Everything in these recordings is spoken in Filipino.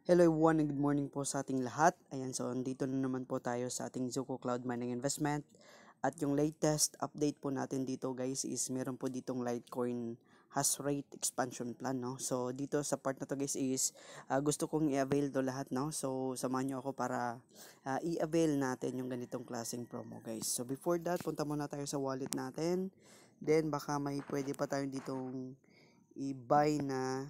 Hello everyone and good morning po sa ating lahat. Ayan, so dito na naman po tayo sa ating Zoco Cloud Mining Investment. At yung latest update po natin dito guys is meron po ditong Litecoin hash rate expansion plan, no? So dito sa part na to guys is gusto kong i-avail to lahat, no? So samahan nyo ako para i-avail natin yung ganitong klaseng promo guys. So before that, punta muna tayo sa wallet natin. Then baka may pwede pa tayo ditong i-buy na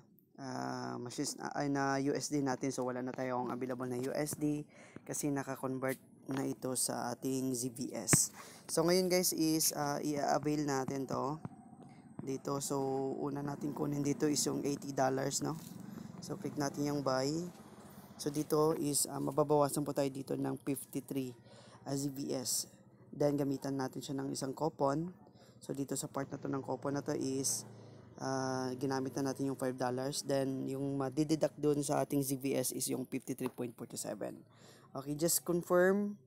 machines na USD natin. So wala na tayong available na USD kasi naka-convert na ito sa ating ZBS. So ngayon guys is i-avail natin to dito. So una natin kunin dito is yung $80, no? So click natin yung buy. So dito is mababawasan po tayo dito ng 53 ZBS. Then gamitan natin siya ng isang coupon. So dito sa part na to ng coupon na to is ginamit na natin yung $5. Then yung madideduct doon sa ating ZBS is yung 53.47. Okay, just confirm.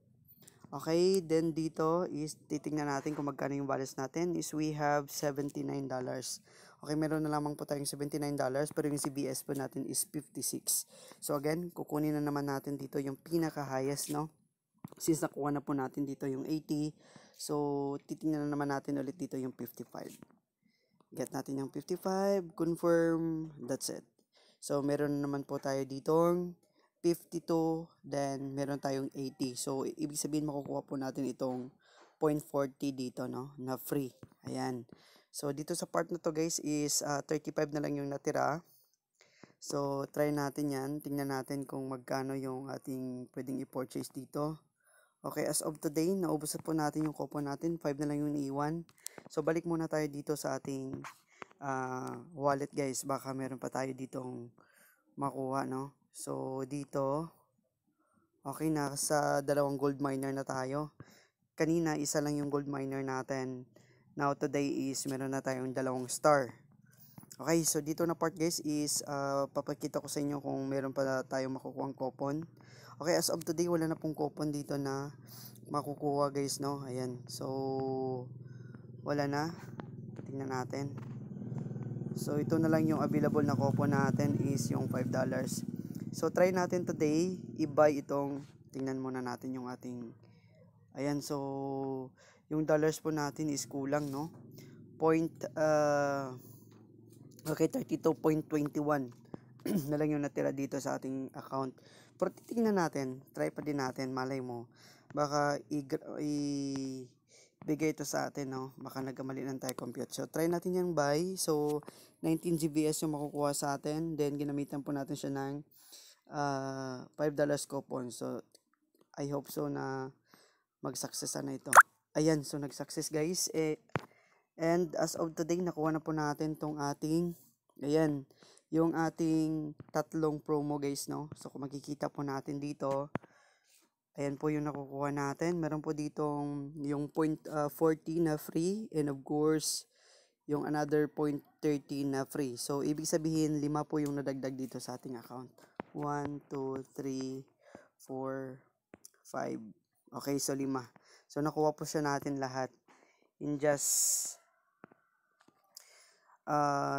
Okay, then dito is titingnan natin kung magkano yung balance natin is we have $79. Okay, meron na lamang po tayong $79 pero yung ZBS po natin is 56. So again, kukunin na naman natin dito yung pinaka highest, no? Since nakuha na po natin dito yung 80, so titingnan na naman natin ulit dito yung 55. Get natin yung 55, confirm, that's it. So meron naman po tayo ditong 52, then meron tayong 80. So ibig sabihin makukuha po natin itong 0.40 dito, no, na free. Ayan. So dito sa part na to guys is 35 na lang yung natira. So try natin yan. Tingnan natin kung magkano yung ating pwedeng i-purchase dito. Okay, as of today, naubos na po natin yung coupon natin. 5 na lang yung iiwan. So, balik muna tayo dito sa ating wallet, guys. Baka meron pa tayo ditong makuha, no? So, dito, okay, nasa dalawang gold miner na tayo. Kanina, isa lang yung gold miner natin. Now, today is meron na tayong dalawang star. Okay, so dito na part, guys, is papakita ko sa inyo kung meron pa tayong makukuha coupon. Okay, as of today, wala na pong coupon dito na makukuha guys, no? Ayan. So, wala na. Tingnan natin. So, ito na lang yung available na coupon natin is yung $5. So, try natin today, i-buy itong, tingnan muna natin yung ating, ayan. So, yung dollars po natin is kulang, no? Okay, 32.21 na lang yung natira dito sa ating account. Pero titingnan natin, try pa din natin, malay mo. Baka bigay ito sa atin, no? Baka nagkamali lang tayo compute. So, try natin yung buy. So, 19 GBS yung makukuha sa atin. Then, ginamitan po natin siya ng $5 coupon. So, I hope so na mag-success na ito. Ayan, so nag-success guys. And as of today, nakuha na po natin tong ating, ayan, yung ating tatlong promo guys, no? So kung makikita po natin dito, ayan po yung nakukuha natin. Meron po ditong yung 0.40 na free, and of course, yung another 0.30 na free. So ibig sabihin, 5 po yung nadagdag dito sa ating account. 1, 2, 3, 4, 5. Okay, so 5. So nakuha po siya natin lahat in just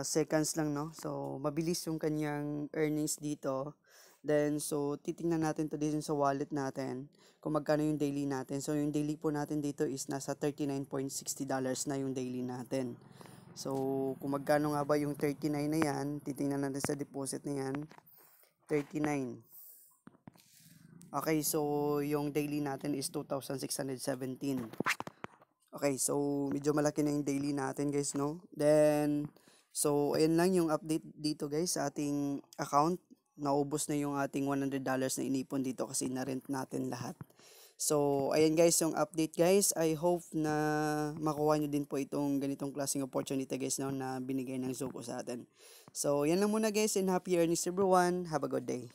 seconds lang, no? So, mabilis yung kanyang earnings dito. Then, so, titingnan natin to din sa wallet natin kung magkano yung daily natin. So, yung daily po natin dito is nasa $39.60 na yung daily natin. So, kung magkano nga ba yung 39 na yan, titingnan natin sa deposit na yan. 39. Okay, so, yung daily natin is 2,617. Okay, so medyo malaki na yung daily natin guys, no? Then, so ayan lang yung update dito guys sa ating account. Naubos na yung ating $100 na inipon dito kasi na-rent natin lahat. So, ayan guys yung update guys. I hope na makuha nyo din po itong ganitong klaseng opportunity guys, no, na binigay ng Zoco sa atin. So, yan lang muna guys, and happy earnings everyone. Have a good day.